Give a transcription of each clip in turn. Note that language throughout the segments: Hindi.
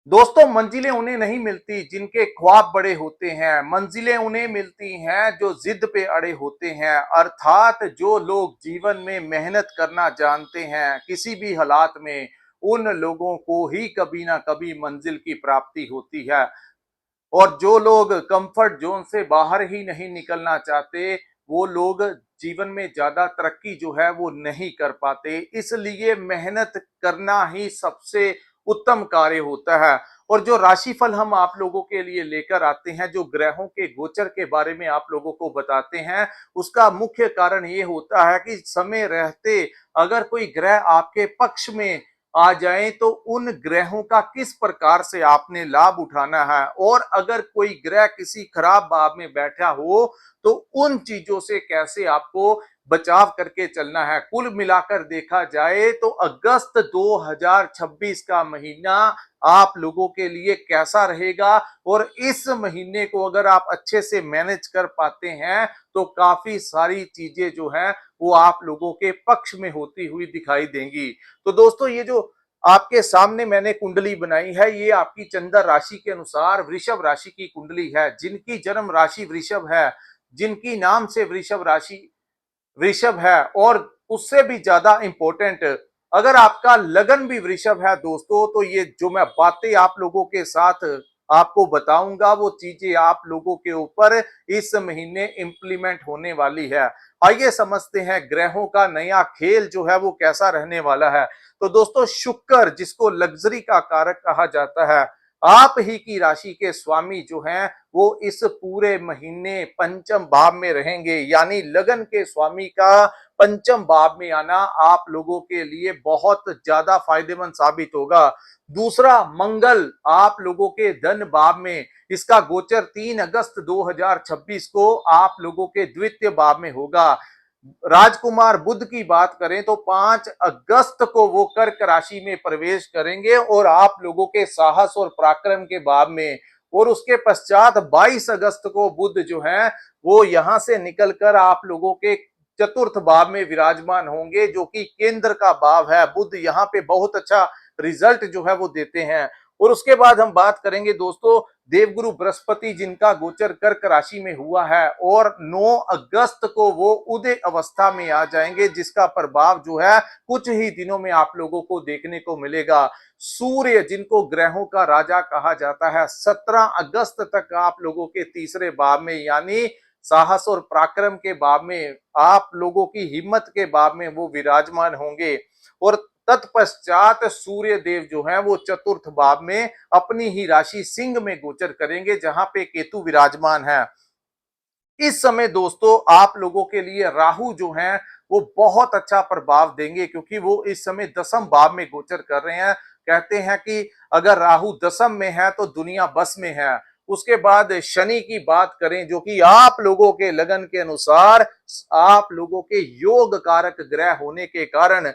दोस्तों, मंजिलें उन्हें नहीं मिलती जिनके ख्वाब बड़े होते हैं। मंजिलें उन्हें मिलती हैं जो जिद पे अड़े होते हैं। अर्थात जो लोग जीवन में मेहनत करना जानते हैं किसी भी हालात में, उन लोगों को ही कभी ना कभी मंजिल की प्राप्ति होती है। और जो लोग कंफर्ट जोन से बाहर ही नहीं निकलना चाहते, वो लोग जीवन में ज्यादा तरक्की जो है वो नहीं कर पाते। इसलिए मेहनत करना ही सबसे उत्तम कार्य होता है। और जो राशिफल हम आप लोगों के लिए लेकर आते हैं, जो ग्रहों के गोचर के बारे में आप लोगों को बताते हैं, उसका मुख्य कारण ये होता है कि समय रहते अगर कोई ग्रह आपके पक्ष में आ जाए तो उन ग्रहों का किस प्रकार से आपने लाभ उठाना है, और अगर कोई ग्रह किसी खराब भाव में बैठा हो तो उन चीजों से कैसे आपको बचाव करके चलना है। कुल मिलाकर देखा जाए तो अगस्त 2026 का महीना आप लोगों के लिए कैसा रहेगा, और इस महीने को अगर आप अच्छे से मैनेज कर पाते हैं तो काफी सारी चीजें जो है वो आप लोगों के पक्ष में होती हुई दिखाई देंगी। तो दोस्तों, ये जो आपके सामने मैंने कुंडली बनाई है, ये आपकी चंद्र राशि के अनुसार वृषभ राशि की कुंडली है। जिनकी जन्म राशि वृषभ है, जिनकी नाम से वृषभ राशि वृषभ है, और उससे भी ज्यादा इंपॉर्टेंट, अगर आपका लगन भी वृषभ है दोस्तों, तो ये जो मैं बातें आप लोगों के साथ आपको बताऊंगा वो चीजें आप लोगों के ऊपर इस महीने इंप्लीमेंट होने वाली है। आइए समझते हैं ग्रहों का नया खेल जो है वो कैसा रहने वाला है। तो दोस्तों, शुक्र जिसको लग्जरी का कारक कहा जाता है, आप ही की राशि के स्वामी जो हैं वो इस पूरे महीने पंचम भाव में रहेंगे। यानी लगन के स्वामी का पंचम भाव में आना आप लोगों के लिए बहुत ज्यादा फायदेमंद साबित होगा। दूसरा, मंगल आप लोगों के धन भाव में, इसका गोचर 3 अगस्त 2026 को आप लोगों के द्वितीय भाव में होगा। राजकुमार बुध की बात करें तो 5 अगस्त को वो कर्क राशि में प्रवेश करेंगे और आप लोगों के साहस और पराक्रम के भाव में। और उसके पश्चात 22 अगस्त को बुध जो है वो यहां से निकलकर आप लोगों के चतुर्थ भाव में विराजमान होंगे, जो कि केंद्र का भाव है। बुध यहाँ पे बहुत अच्छा रिजल्ट जो है वो देते हैं। और उसके बाद हम बात करेंगे दोस्तों देवगुरु बृहस्पति, जिनका गोचर कर्क राशि में हुआ है, और 9 अगस्त को वो उदय अवस्था में आ जाएंगे, जिसका प्रभाव जो है कुछ ही दिनों में आप लोगों को देखने को मिलेगा। सूर्य जिनको ग्रहों का राजा कहा जाता है, 17 अगस्त तक आप लोगों के तीसरे भाव में, यानी साहस और पराक्रम के भाव में, आप लोगों की हिम्मत के भाव में वो विराजमान होंगे। और तत्पश्चात सूर्य देव जो है वो चतुर्थ भाव में अपनी ही राशि सिंह में गोचर करेंगे, जहां पे केतु विराजमान है। इस समय दोस्तों आप लोगों के लिए राहु जो हैं वो बहुत अच्छा प्रभाव देंगे, क्योंकि वो इस समय दसम भाव में गोचर कर रहे हैं। कहते हैं कि अगर राहु दसम में है तो दुनिया बस में है। उसके बाद शनि की बात करें, जो कि आप लोगों के लगन के अनुसार आप लोगों के योग कारक ग्रह होने के कारण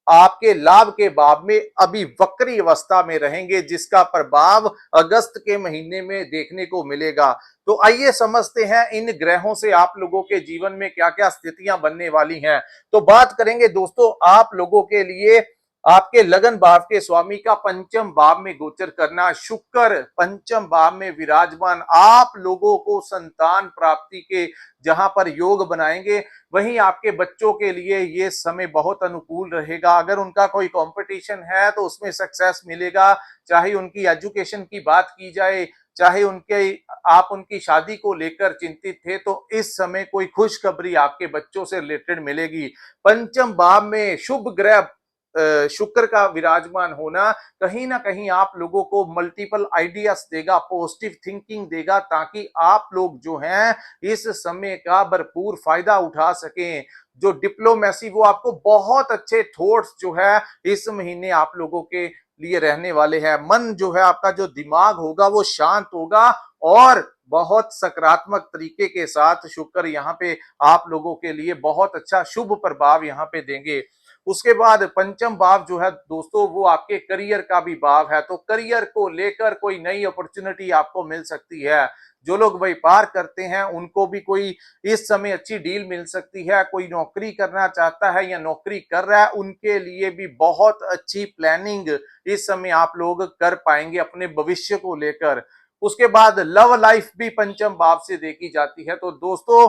आपके लाभ के भाव में अभी वक्री अवस्था में रहेंगे, जिसका प्रभाव अगस्त के महीने में देखने को मिलेगा। तो आइए समझते हैं इन ग्रहों से आप लोगों के जीवन में क्या क्या स्थितियां बनने वाली हैं। तो बात करेंगे दोस्तों आप लोगों के लिए आपके लगन भाव के स्वामी का पंचम भाव में गोचर करना। शुक्र पंचम भाव में विराजमान आप लोगों को संतान प्राप्ति के जहां पर योग बनाएंगे, वहीं आपके बच्चों के लिए ये समय बहुत अनुकूल रहेगा। अगर उनका कोई कंपटीशन है तो उसमें सक्सेस मिलेगा। चाहे उनकी एजुकेशन की बात की जाए, चाहे उनके आप उनकी शादी को लेकर चिंतित थे, तो इस समय कोई खुशखबरी आपके बच्चों से रिलेटेड मिलेगी। पंचम भाव में शुभ ग्रह शुक्र का विराजमान होना कहीं ना कहीं आप लोगों को मल्टीपल आइडियाज देगा, पॉजिटिव थिंकिंग देगा, ताकि आप लोग जो हैं इस समय का भरपूर फायदा उठा सकें। जो डिप्लोमेसी, वो आपको बहुत अच्छे थॉट्स जो है इस महीने आप लोगों के लिए रहने वाले हैं। मन जो है आपका, जो दिमाग होगा वो शांत होगा, और बहुत सकारात्मक तरीके के साथ शुक्र यहाँ पे आप लोगों के लिए बहुत अच्छा शुभ प्रभाव यहाँ पे देंगे। उसके बाद पंचम भाव जो है दोस्तों वो आपके करियर का भी भाव है, तो करियर को लेकर कोई नई अपॉर्चुनिटी आपको मिल सकती है। जो लोग व्यापार करते हैं उनको भी कोई इस समय अच्छी डील मिल सकती है। कोई नौकरी करना चाहता है या नौकरी कर रहा है उनके लिए भी बहुत अच्छी प्लानिंग इस समय आप लोग कर पाएंगे अपने भविष्य को लेकर। उसके बाद लव लाइफ भी पंचम भाव से देखी जाती है। तो दोस्तों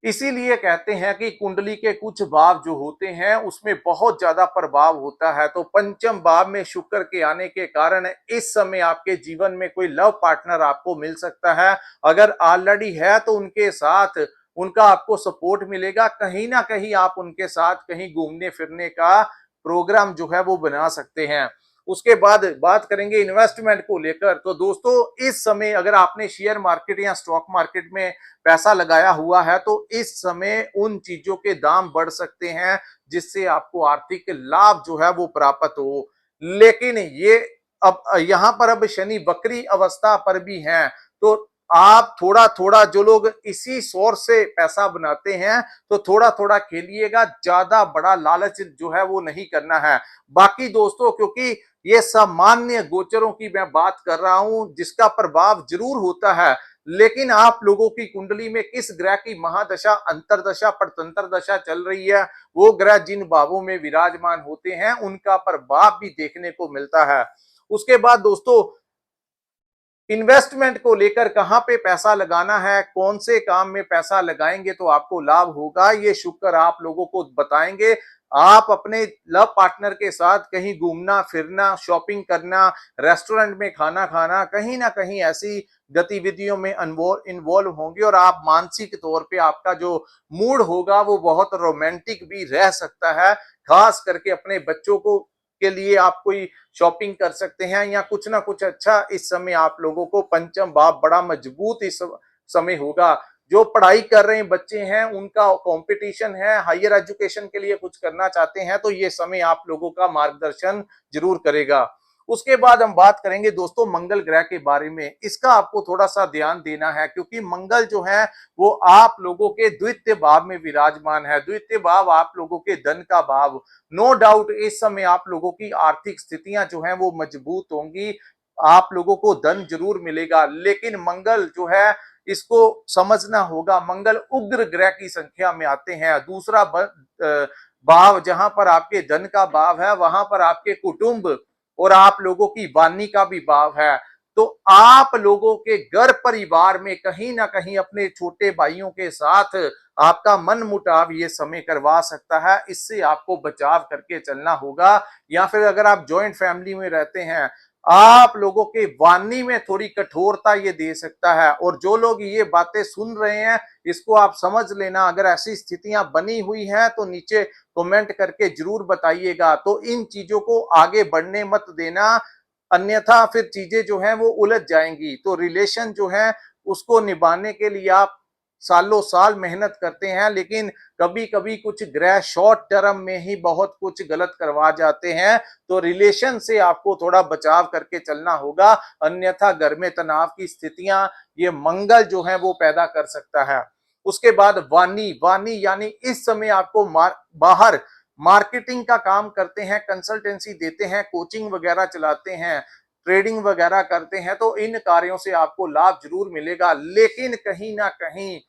इसीलिए कहते हैं कि कुंडली के कुछ भाव जो होते हैं उसमें बहुत ज्यादा प्रभाव होता है। तो पंचम भाव में शुक्र के आने के कारण इस समय आपके जीवन में कोई लव पार्टनर आपको मिल सकता है। अगर ऑलरेडी है तो उनके साथ उनका आपको सपोर्ट मिलेगा, कहीं ना कहीं आप उनके साथ कहीं घूमने फिरने का प्रोग्राम जो है वो बना सकते हैं। उसके बाद बात करेंगे इन्वेस्टमेंट को लेकर। तो दोस्तों इस समय अगर आपने शेयर मार्केट या स्टॉक मार्केट में पैसा लगाया हुआ है तो इस समय उन चीजों के दाम बढ़ सकते हैं जिससे आपको आर्थिक लाभ जो है वो प्राप्त हो। लेकिन ये अब यहाँ पर अब शनि वक्री अवस्था पर भी हैं, तो आप थोड़ा थोड़ा जो लोग इसी सोर्स से पैसा बनाते हैं तो थोड़ा थोड़ा खेलिएगा, ज्यादा बड़ा लालच जो है वो नहीं करना है। बाकी दोस्तों क्योंकि ये सामान्य गोचरों की मैं बात कर रहा हूं जिसका प्रभाव जरूर होता है, लेकिन आप लोगों की कुंडली में किस ग्रह की महादशा अंतरदशा परतंत्र दशा चल रही है, वो ग्रह जिन भावों में विराजमान होते हैं उनका प्रभाव भी देखने को मिलता है। उसके बाद दोस्तों इन्वेस्टमेंट को लेकर कहां पे पैसा लगाना है, कौन से काम में पैसा लगाएंगे तो आपको लाभ होगा, ये शुक्र आप लोगों को बताएंगे। आप अपने लव पार्टनर के साथ कहीं घूमना फिरना, शॉपिंग करना, रेस्टोरेंट में खाना खाना, कहीं ना कहीं ऐसी गतिविधियों में इन्वॉल्व होंगे और आप मानसिक तौर पे आपका जो मूड होगा वो बहुत रोमांटिक भी रह सकता है। खास करके अपने बच्चों को के लिए आप कोई शॉपिंग कर सकते हैं या कुछ ना कुछ अच्छा इस समय आप लोगों को पंचम भाव बड़ा मजबूत इस समय होगा। जो पढ़ाई कर रहे हैं बच्चे हैं उनका कंपटीशन है, हायर एजुकेशन के लिए कुछ करना चाहते हैं तो ये समय आप लोगों का मार्गदर्शन जरूर करेगा। उसके बाद हम बात करेंगे दोस्तों मंगल ग्रह के बारे में। इसका आपको थोड़ा सा ध्यान देना है क्योंकि मंगल जो है वो आप लोगों के द्वितीय भाव में विराजमान है। द्वितीय भाव आप लोगों के धन का भाव। नो डाउट इस समय आप लोगों की आर्थिक स्थितियां जो हैं वो मजबूत होंगी, आप लोगों को धन जरूर मिलेगा। लेकिन मंगल जो है इसको समझना होगा, मंगल उग्र ग्रह की संख्या में आते हैं। दूसरा भाव जहां पर आपके धन का भाव है वहां पर आपके कुटुंब और आप लोगों की वाणी का भी भाव है। तो आप लोगों के घर परिवार में कहीं ना कहीं अपने छोटे भाइयों के साथ आपका मन मुटाव ये समय करवा सकता है, इससे आपको बचाव करके चलना होगा। या फिर अगर आप जॉइंट फैमिली में रहते हैं आप लोगों के वाणी में थोड़ी कठोरता ये दे सकता है। और जो लोग ये बातें सुन रहे हैं इसको आप समझ लेना, अगर ऐसी स्थितियां बनी हुई हैं तो नीचे कमेंट करके जरूर बताइएगा। तो इन चीजों को आगे बढ़ने मत देना, अन्यथा फिर चीजें जो हैं वो उलझ जाएंगी। तो रिलेशन जो है उसको निभाने के लिए आप सालों साल मेहनत करते हैं, लेकिन कभी कभी कुछ ग्रह शॉर्ट टर्म में ही बहुत कुछ गलत करवा जाते हैं। तो रिलेशन से आपको थोड़ा बचाव करके चलना होगा, अन्यथा घर में तनाव की स्थितियां ये मंगल जो है वो पैदा कर सकता है। उसके बाद वाणी, वाणी यानी इस समय आपको बाहर मार्केटिंग का काम करते हैं, कंसल्टेंसी देते हैं, कोचिंग वगैरह चलाते हैं, ट्रेडिंग वगैरह करते हैं तो इन कार्यों से आपको लाभ जरूर मिलेगा। लेकिन कहीं ना कहीं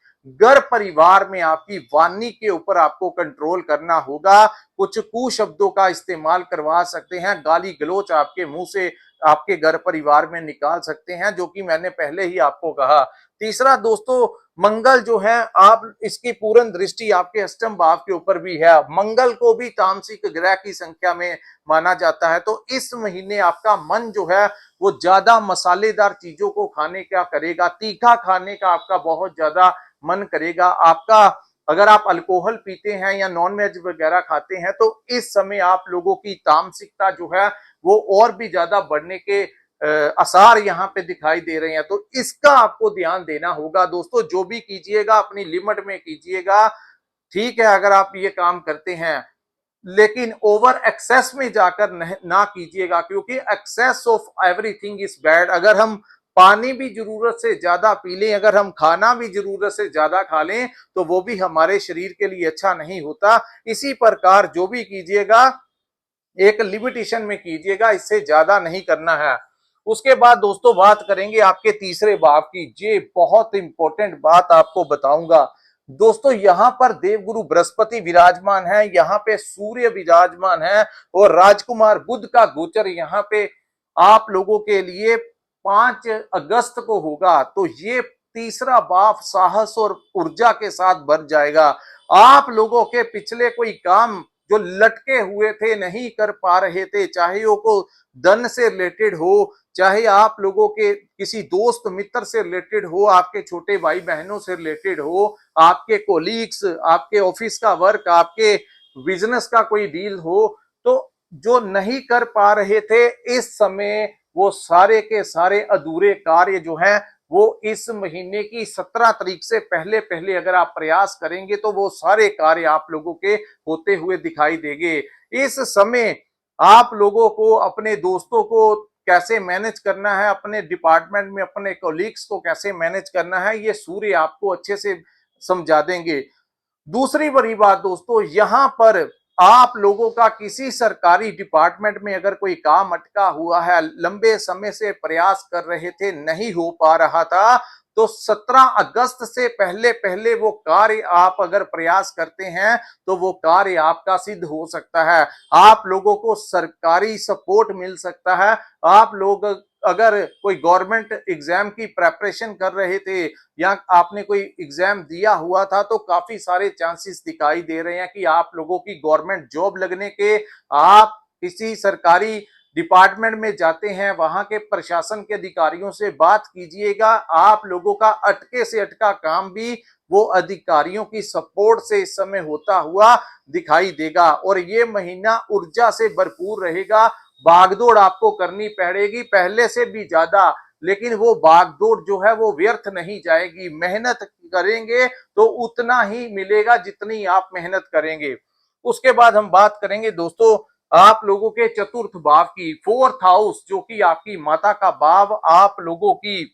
घर परिवार में आपकी वाणी के ऊपर आपको कंट्रोल करना होगा। कुछ कुशब्दों का इस्तेमाल करवा सकते हैं, गाली गलौच आपके मुंह से आपके घर परिवार में निकाल सकते हैं, जो कि मैंने पहले ही आपको कहा। तीसरा दोस्तों मंगल जो है आप इसकी पूर्ण दृष्टि आपके अष्टम भाव के ऊपर भी है। मंगल को भी तामसिक ग्रह की संख्या में माना जाता है। तो इस महीने आपका मन जो है वो ज्यादा मसालेदार चीजों को खाने का करेगा, तीखा खाने का आपका बहुत ज्यादा मन करेगा। आपका अगर आप अल्कोहल पीते हैं या नॉन वेज वगैरह खाते हैं तो इस समय आप लोगों की तामसिकता जो है वो और भी ज्यादा बढ़ने के आसार यहाँ पे दिखाई दे रहे हैं। तो इसका आपको ध्यान देना होगा दोस्तों। जो भी कीजिएगा अपनी लिमिट में कीजिएगा, ठीक है अगर आप ये काम करते हैं, लेकिन ओवर एक्सेस में जाकर ना कीजिएगा क्योंकि excess of everything is bad. अगर हम पानी भी जरूरत से ज्यादा पी लें, अगर हम खाना भी जरूरत से ज्यादा खा लें तो वो भी हमारे शरीर के लिए अच्छा नहीं होता। इसी प्रकार जो भी कीजिएगा एक लिमिटेशन में कीजिएगा, इससे ज्यादा नहीं करना है। उसके बाद दोस्तों बात करेंगे आपके तीसरे भाव की। ये बहुत इंपॉर्टेंट बात आपको बताऊंगा दोस्तों। यहाँ पर देवगुरु बृहस्पति विराजमान है, यहाँ पे सूर्य विराजमान है और राजकुमार बुध का गोचर यहाँ पे आप लोगों के लिए 5 अगस्त को होगा। तो ये तीसरा भाव साहस और ऊर्जा के साथ भर जाएगा। आप लोगों के पिछले कोई काम जो लटके हुए थे, नहीं कर पा रहे थे, चाहे वो को धन से रिलेटेड हो, चाहे आप लोगों के किसी दोस्त मित्र से रिलेटेड हो, आपके छोटे भाई बहनों से रिलेटेड हो, आपके कोलीग्स, आपके ऑफिस का वर्क, आपके बिजनेस का कोई डील हो, तो जो नहीं कर पा रहे थे इस समय, वो सारे के सारे अधूरे कार्य जो हैं वो इस महीने की 17 तारीख से पहले पहले अगर आप प्रयास करेंगे तो वो सारे कार्य आप लोगों के होते हुए दिखाई देंगे। इस समय आप लोगों को अपने दोस्तों को कैसे मैनेज करना है, अपने डिपार्टमेंट में अपने कोलीग्स को कैसे मैनेज करना है, ये सूर्य आपको अच्छे से समझा देंगे। दूसरी बड़ी बात दोस्तों, यहां पर आप लोगों का किसी सरकारी डिपार्टमेंट में अगर कोई काम अटका हुआ है, लंबे समय से प्रयास कर रहे थे, नहीं हो पा रहा था, तो 17 अगस्त से पहले पहले वो कार्य आप अगर प्रयास करते हैं तो वो कार्य आपका सिद्ध हो सकता है। आप लोगों को सरकारी सपोर्ट मिल सकता है। आप लोग अगर कोई गवर्नमेंट एग्जाम की प्रेपरेशन कर रहे थे या आपने कोई एग्जाम दिया हुआ था, तो काफी सारे चांसेस दिखाई दे रहे हैं कि आप लोगों की गवर्नमेंट जॉब लगने के। आप किसी सरकारी डिपार्टमेंट में जाते हैं, वहां के प्रशासन के अधिकारियों से बात कीजिएगा, आप लोगों का अटके से अटका काम भी वो अधिकारियों की सपोर्ट से इस समय होता हुआ दिखाई देगा। और ये महीना ऊर्जा से भरपूर रहेगा। भागदौड़ आपको करनी पड़ेगी पहले से भी ज्यादा, लेकिन वो भागदौड़ जो है वो व्यर्थ नहीं जाएगी। मेहनत करेंगे तो उतना ही मिलेगा जितनी आप मेहनत करेंगे। उसके बाद हम बात करेंगे दोस्तों आप लोगों के चतुर्थ भाव की, फोर्थ हाउस, जो कि आपकी माता का भाव, आप लोगों की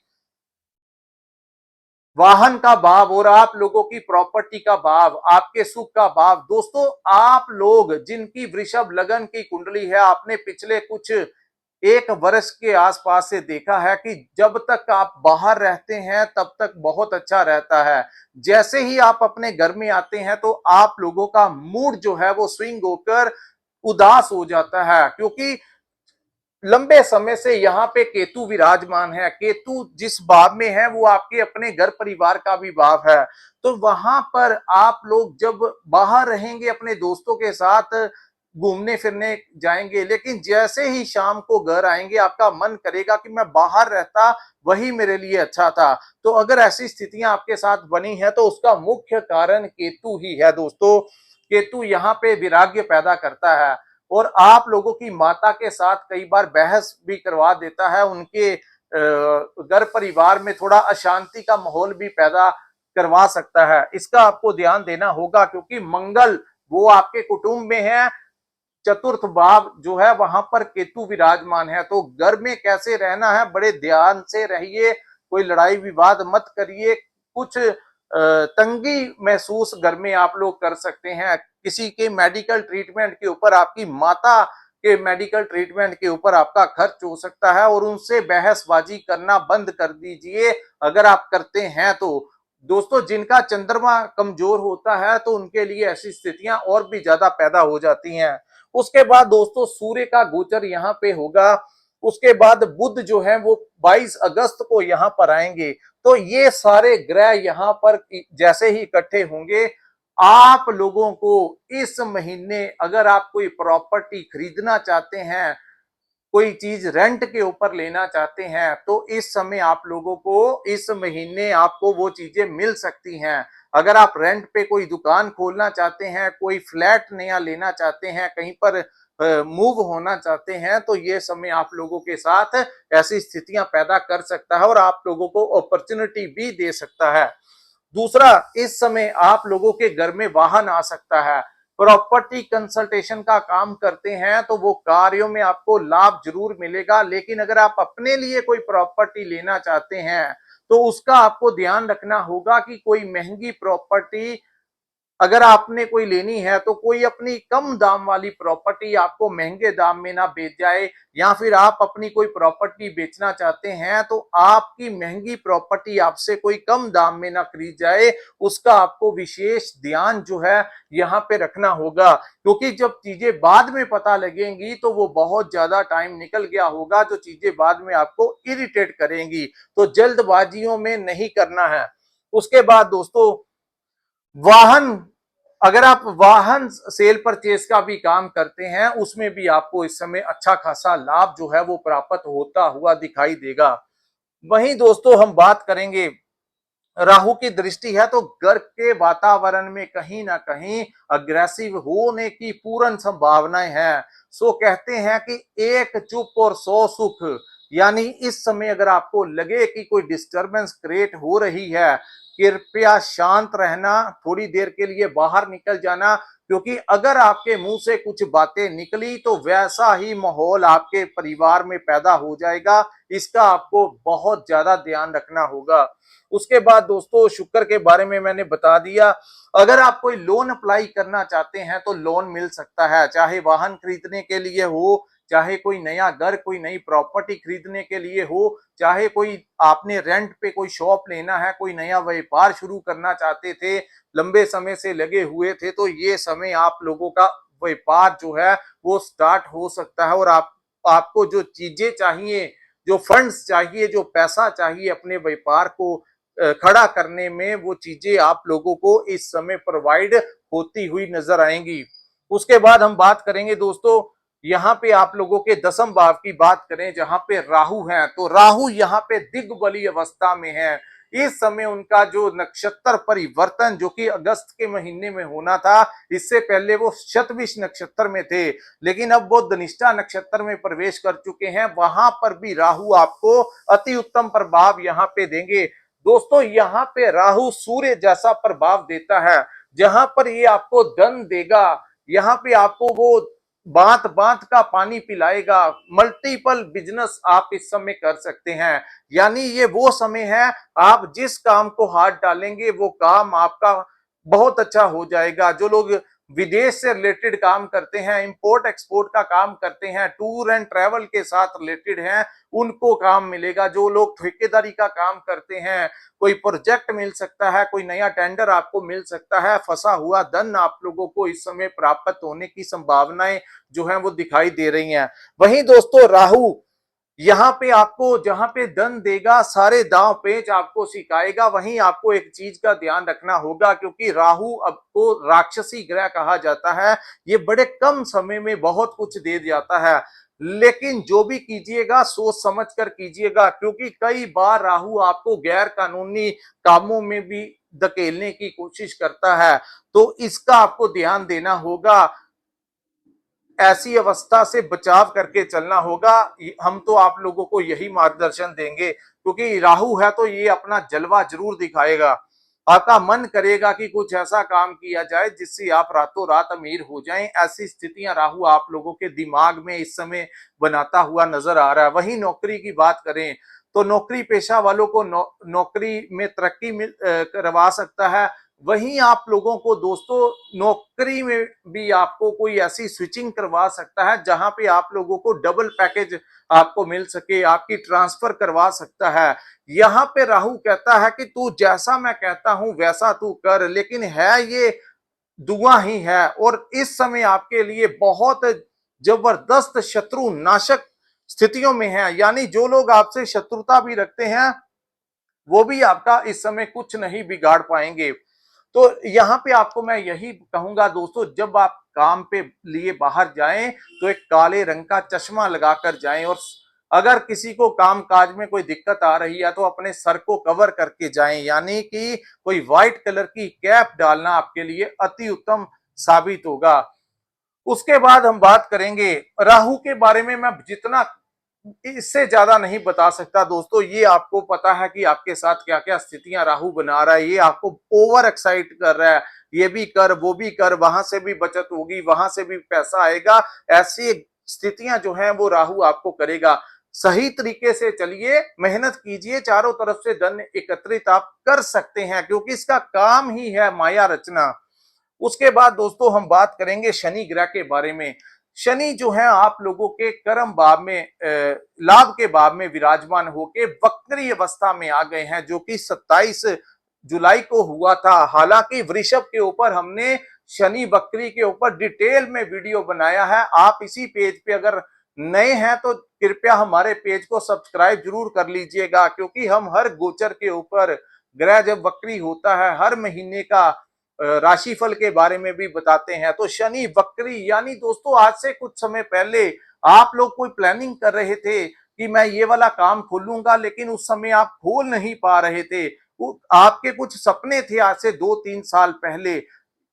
वाहन का भाव और आप लोगों की प्रॉपर्टी का भाव, आपके सुख का भाव। दोस्तों आप लोग जिनकी वृषभ लगन की कुंडली है, आपने पिछले कुछ 1 वर्ष के आसपास से देखा है कि जब तक आप बाहर रहते हैं तब तक बहुत अच्छा रहता है। जैसे ही आप अपने घर में आते हैं तो आप लोगों का मूड जो है वो स्विंग होकर उदास हो जाता है, क्योंकि लंबे समय से यहाँ पे केतु विराजमान है। केतु जिस भाव में है वो आपके अपने घर परिवार का भी भाव है। तो वहां पर आप लोग जब बाहर रहेंगे अपने दोस्तों के साथ घूमने फिरने जाएंगे, लेकिन जैसे ही शाम को घर आएंगे आपका मन करेगा कि मैं बाहर रहता, वही मेरे लिए अच्छा था। तो अगर ऐसी स्थितियां आपके साथ बनी है तो उसका मुख्य कारण केतु ही है दोस्तों। केतु यहाँ पे विराग्य पैदा करता है और आप लोगों की माता के साथ कई बार बहस भी करवा देता है। उनके घर परिवार में थोड़ा अशांति का माहौल भी पैदा करवा सकता है। इसका आपको ध्यान देना होगा, क्योंकि मंगल वो आपके कुटुंब में है, चतुर्थ भाव जो है वहां पर केतु विराजमान है। तो घर में कैसे रहना है, बड़े ध्यान से रहिए, कोई लड़ाई विवाद मत करिए। कुछ तंगी महसूस घर में आप लोग कर सकते हैं। किसी के मेडिकल ट्रीटमेंट के ऊपर, आपकी माता के मेडिकल ट्रीटमेंट के ऊपर आपका खर्च हो सकता है और उनसे बहसबाजी करना बंद कर दीजिए अगर आप करते हैं तो। दोस्तों जिनका चंद्रमा कमजोर होता है तो उनके लिए ऐसी स्थितियां और भी ज्यादा पैदा हो जाती हैं। उसके बाद दोस्तों सूर्य का गोचर यहाँ पे होगा। उसके बाद बुध जो है वो 22 अगस्त को यहाँ पर आएंगे। तो ये सारे ग्रह यहाँ पर जैसे ही इकट्ठे होंगे, आप लोगों को इस महीने अगर आप कोई प्रॉपर्टी खरीदना चाहते हैं, कोई चीज रेंट के ऊपर लेना चाहते हैं, तो इस समय आप लोगों को इस महीने आपको वो चीजें मिल सकती हैं। अगर आप रेंट पे कोई दुकान खोलना चाहते हैं, कोई फ्लैट नया लेना चाहते हैं, कहीं पर मूव होना चाहते हैं, तो ये समय आप लोगों के साथ ऐसी स्थितियां पैदा कर सकता है और आप लोगों को अपॉर्चुनिटी भी दे सकता है। दूसरा, इस समय आप लोगों के घर में वाहन आ सकता है। प्रॉपर्टी कंसल्टेशन का काम करते हैं तो वो कार्यों में आपको लाभ जरूर मिलेगा। लेकिन अगर आप अपने लिए कोई प्रॉपर्टी लेना चाहते हैं तो उसका आपको ध्यान रखना होगा कि कोई महंगी प्रॉपर्टी अगर आपने कोई लेनी है तो कोई अपनी कम दाम वाली प्रॉपर्टी आपको महंगे दाम में ना बेच जाए, या फिर आप अपनी कोई प्रॉपर्टी बेचना चाहते हैं तो आपकी महंगी प्रॉपर्टी आपसे कोई कम दाम में ना खरीद जाए। उसका आपको विशेष ध्यान जो है यहाँ पे रखना होगा, क्योंकि जब चीजें बाद में पता लगेंगी तो वो बहुत ज्यादा टाइम निकल गया होगा, जो चीजें बाद में आपको इरिटेट करेंगी। तो जल्दबाजियों में नहीं करना है। उसके बाद दोस्तों, वाहन, अगर आप वाहन सेल परचेज का भी काम करते हैं उसमें भी आपको इस समय अच्छा खासा लाभ जो है वो प्राप्त होता हुआ दिखाई देगा। वहीं दोस्तों हम बात करेंगे, राहु की दृष्टि है तो घर के वातावरण में कहीं ना कहीं अग्रेसिव होने की पूर्ण संभावनाएं हैं। सो कहते हैं कि एक चुप और 100 सुख, यानी इस समय अगर आपको लगे कि कोई डिस्टरबेंस क्रिएट हो रही है, कृपया शांत रहना, थोड़ी देर के लिए बाहर निकल जाना, क्योंकि अगर आपके मुंह से कुछ बातें निकली तो वैसा ही माहौल आपके परिवार में पैदा हो जाएगा। इसका आपको बहुत ज्यादा ध्यान रखना होगा। उसके बाद दोस्तों, शुक्र के बारे में मैंने बता दिया। अगर आप कोई लोन अप्लाई करना चाहते हैं तो लोन मिल सकता है, चाहे वाहन खरीदने के लिए हो, चाहे कोई नया घर, कोई नई प्रॉपर्टी खरीदने के लिए हो, चाहे कोई आपने रेंट पे कोई शॉप लेना है, कोई नया व्यापार शुरू करना चाहते थे, लंबे समय से लगे हुए थे, तो ये समय आप लोगों का व्यापार जो है वो स्टार्ट हो सकता है। और आपको जो चीजें चाहिए, जो फंड्स चाहिए, जो पैसा चाहिए अपने व्यापार को खड़ा करने में, वो चीजें आप लोगों को इस समय प्रोवाइड होती हुई नजर आएंगी। उसके बाद हम बात करेंगे दोस्तों, यहाँ पे आप लोगों के दसम भाव की बात करें जहां पे राहु है, तो राहु यहाँ पे दिग्बली अवस्था में है। इस समय उनका जो नक्षत्र परिवर्तन जो कि अगस्त के महीने में होना था, इससे पहले वो शतभिष नक्षत्र में थे, लेकिन अब वो धनिष्ठा नक्षत्र में प्रवेश कर चुके हैं। वहां पर भी राहु आपको अति उत्तम प्रभाव यहाँ पे देंगे। दोस्तों, यहाँ पे राहु सूर्य जैसा प्रभाव देता है, जहां पर ये आपको धन देगा, यहाँ पे आपको वो बात बात का पानी पिलाएगा। मल्टीपल बिजनेस आप इस समय कर सकते हैं, यानी ये वो समय है, आप जिस काम को हाथ डालेंगे वो काम आपका बहुत अच्छा हो जाएगा। जो लोग विदेश से रिलेटेड काम करते हैं, इंपोर्ट एक्सपोर्ट का काम करते हैं, टूर एंड ट्रैवल के साथ रिलेटेड हैं, उनको काम मिलेगा। जो लोग ठेकेदारी का काम करते हैं, कोई प्रोजेक्ट मिल सकता है, कोई नया टेंडर आपको मिल सकता है, फंसा हुआ धन आप लोगों को इस समय प्राप्त होने की संभावनाएं जो है वो दिखाई दे रही हैं। वहीं दोस्तों, राहु यहाँ पे आपको जहां पे धन देगा, सारे दांव पेच आपको सिखाएगा। वहीं आपको एक चीज का ध्यान रखना होगा, क्योंकि राहु अब तो राक्षसी ग्रह कहा जाता है, ये बड़े कम समय में बहुत कुछ दे जाता है। लेकिन जो भी कीजिएगा सोच समझ कर कीजिएगा, क्योंकि कई बार राहु आपको गैर कानूनी कामों में भी धकेलने की कोशिश करता है, तो इसका आपको ध्यान देना होगा। ऐसी अवस्था से बचाव करके चलना होगा। हम तो आप लोगों को यही मार्गदर्शन देंगे, क्योंकि राहु है तो ये अपना जलवा जरूर दिखाएगा। आपका मन करेगा कि कुछ ऐसा काम किया जाए जिससे आप रातों रात अमीर हो जाएं। ऐसी स्थितियां राहु आप लोगों के दिमाग में इस समय बनाता हुआ नजर आ रहा है। वहीं नौकरी की बात करें तो नौकरी पेशा वालों को नौकरी में तरक्की करवा सकता है। वहीं आप लोगों को दोस्तों नौकरी में भी आपको कोई ऐसी स्विचिंग करवा सकता है जहां पे आप लोगों को डबल पैकेज आपको मिल सके, आपकी ट्रांसफर करवा सकता है। यहाँ पे राहु कहता है कि तू जैसा मैं कहता हूं वैसा तू कर, लेकिन है ये दुआ ही है। और इस समय आपके लिए बहुत जबरदस्त शत्रु नाशक स्थितियों में है, यानी जो लोग आपसे शत्रुता भी रखते हैं वो भी आपका इस समय कुछ नहीं बिगाड़ पाएंगे। तो यहाँ पे आपको मैं यही कहूंगा दोस्तों, जब आप काम पे लिए बाहर जाएं तो एक काले रंग का चश्मा लगाकर जाएं, और अगर किसी को काम काज में कोई दिक्कत आ रही है तो अपने सर को कवर करके जाएं, यानी कि कोई व्हाइट कलर की कैप डालना आपके लिए अति उत्तम साबित होगा। उसके बाद हम बात करेंगे राहु के बारे में। मैं जितना इससे ज्यादा नहीं बता सकता दोस्तों, ये आपको पता है कि आपके साथ क्या क्या स्थितियां राहु बना रहा है, ये आपको ओवर एक्साइट कर रहा है। ये भी कर, वो भी कर, वहां से भी बचत होगी, वहां से भी पैसा आएगा। ऐसी स्थितियां जो हैं वो राहु आपको करेगा। सही तरीके से चलिए, मेहनत कीजिए, चारों तरफ से धन एकत्रित आप कर सकते हैं, क्योंकि इसका काम ही है माया रचना। उसके बाद दोस्तों हम बात करेंगे शनि ग्रह के बारे में। शनि जो है आप लोगों के कर्म भाव में, लाभ के भाव में विराजमान होके वक्री अवस्था में आ गए हैं, जो कि 27 जुलाई को हुआ था। हालांकि वृषभ के ऊपर हमने शनि वक्री के ऊपर डिटेल में वीडियो बनाया है। आप इसी पेज पे अगर नए हैं तो कृपया हमारे पेज को सब्सक्राइब जरूर कर लीजिएगा, क्योंकि हम हर गोचर के ऊपर, ग्रह जब वक्री होता है, हर महीने का राशिफल के बारे में भी बताते हैं। तो शनि वक्री यानी दोस्तों आज से कुछ समय पहले आप लोग कोई प्लानिंग कर रहे थे कि मैं ये वाला काम खोलूंगा, लेकिन उस समय आप खोल नहीं पा रहे थे। आपके कुछ सपने थे आज से 2-3 साल पहले,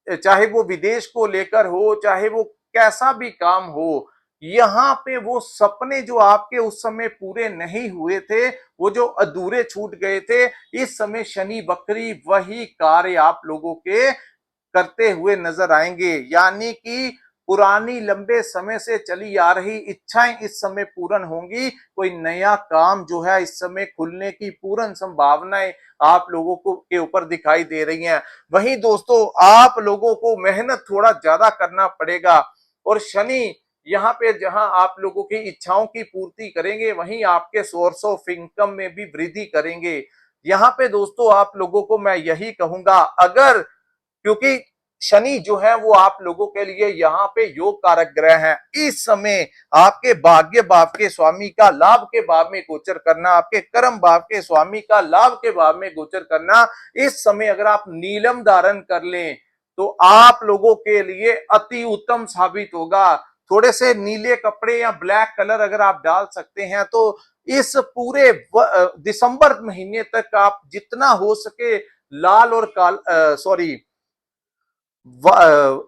चाहे वो विदेश को लेकर हो, चाहे वो कैसा भी काम हो, यहाँ पे वो सपने जो आपके उस समय पूरे नहीं हुए थे, वो जो अधूरे छूट गए थे, इस समय शनि वक्री वही कार्य आप लोगों के करते हुए नजर आएंगे। यानी कि पुरानी लंबे समय से चली आ रही इच्छाएं इस समय पूर्ण होंगी। कोई नया काम जो है इस समय खुलने की पूर्ण संभावनाएं आप लोगों को के ऊपर दिखाई दे रही हैं। वहीं दोस्तों आप लोगों को मेहनत थोड़ा ज्यादा करना पड़ेगा, और शनि यहाँ पे जहां आप लोगों की इच्छाओं की पूर्ति करेंगे, वहीं आपके सोर्स ऑफ इनकम में भी वृद्धि करेंगे। यहाँ पे दोस्तों आप लोगों को मैं यही कहूंगा, अगर, क्योंकि शनि जो है वो आप लोगों के लिए यहाँ पे योग कारक ग्रह है, इस समय आपके भाग्य भाव के स्वामी का लाभ के भाव में गोचर करना, आपके कर्म भाव के स्वामी का लाभ के भाव में गोचर करना, इस समय अगर आप नीलम धारण कर लें तो आप लोगों के लिए अति उत्तम साबित होगा। थोड़े से नीले कपड़े या ब्लैक कलर अगर आप डाल सकते हैं तो इस पूरे दिसंबर महीने तक आप जितना हो सके लाल और काल सॉरी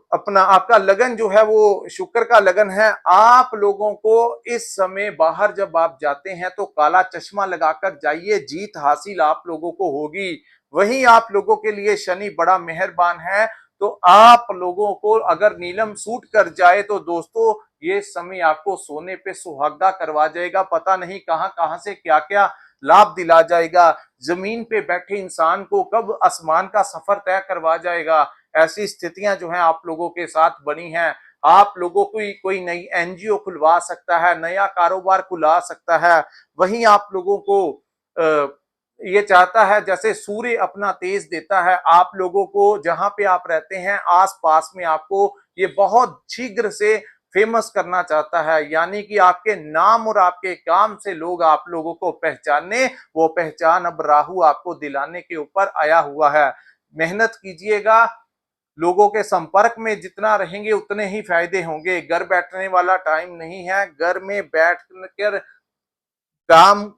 अपना आपका लगन जो है वो शुक्र का लगन है। आप लोगों को इस समय बाहर जब आप जाते हैं तो काला चश्मा लगाकर जाइए, जीत हासिल आप लोगों को होगी। वहीं आप लोगों के लिए शनि बड़ा मेहरबान है, तो आप लोगों को अगर नीलम सूट कर जाए तो दोस्तों ये समय आपको सोने पे सुहागा करवा जाएगा। पता नहीं कहां कहां से क्या क्या लाभ दिला जाएगा। जमीन पे बैठे इंसान को कब आसमान का सफर तय करवा जाएगा। ऐसी स्थितियां जो हैं आप लोगों के साथ बनी हैं। आप लोगों को कोई नई एनजीओ खुलवा सकता है, नया कारोबार खुला सकता है। वहीं आप लोगों को ये चाहता है, जैसे सूर्य अपना तेज देता है, आप लोगों को जहां पे आप रहते हैं आसपास में आपको ये बहुत शीघ्र से फेमस करना चाहता है। यानी कि आपके नाम और आपके काम से लोग आप लोगों को पहचाने, वो पहचान अब राहु आपको दिलाने के ऊपर आया हुआ है। मेहनत कीजिएगा, लोगों के संपर्क में जितना रहेंगे उतने ही फायदे होंगे। घर बैठने वाला टाइम नहीं है। घर में बैठ कर काम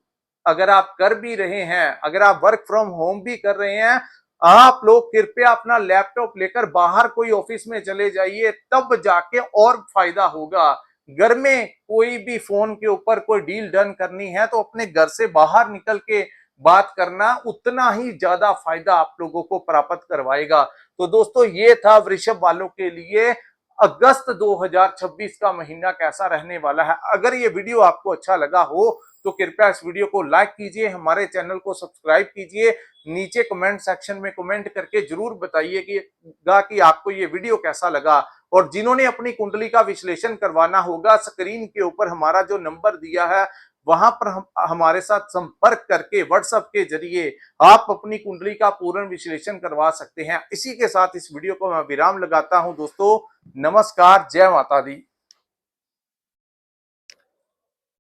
अगर आप कर भी रहे हैं, अगर आप वर्क फ्रॉम होम भी कर रहे हैं, आप लोग कृपया अपना लैपटॉप लेकर बाहर कोई ऑफिस में चले जाइए, तब जाके और फायदा होगा। घर में कोई भी फोन के ऊपर कोई डील डन करनी है तो अपने घर से बाहर निकल के बात करना उतना ही ज्यादा फायदा आप लोगों को प्राप्त करवाएगा। तो दोस्तों ये था वृषभ वालों के लिए अगस्त 2026 का महीना कैसा रहने वाला है। अगर ये वीडियो आपको अच्छा लगा हो तो कृपया इस वीडियो को लाइक कीजिए, हमारे चैनल को सब्सक्राइब कीजिए, नीचे कमेंट सेक्शन में कमेंट करके जरूर बताइएगा कि आपको ये वीडियो कैसा लगा। और जिन्होंने अपनी कुंडली का विश्लेषण करवाना होगा, स्क्रीन के ऊपर हमारा जो नंबर दिया है वहां पर हमारे साथ संपर्क करके व्हाट्सएप के जरिए आप अपनी कुंडली का पूर्ण विश्लेषण करवा सकते हैं। इसी के साथ इस वीडियो को मैं विराम लगाता हूं दोस्तों। नमस्कार, जय माता दी।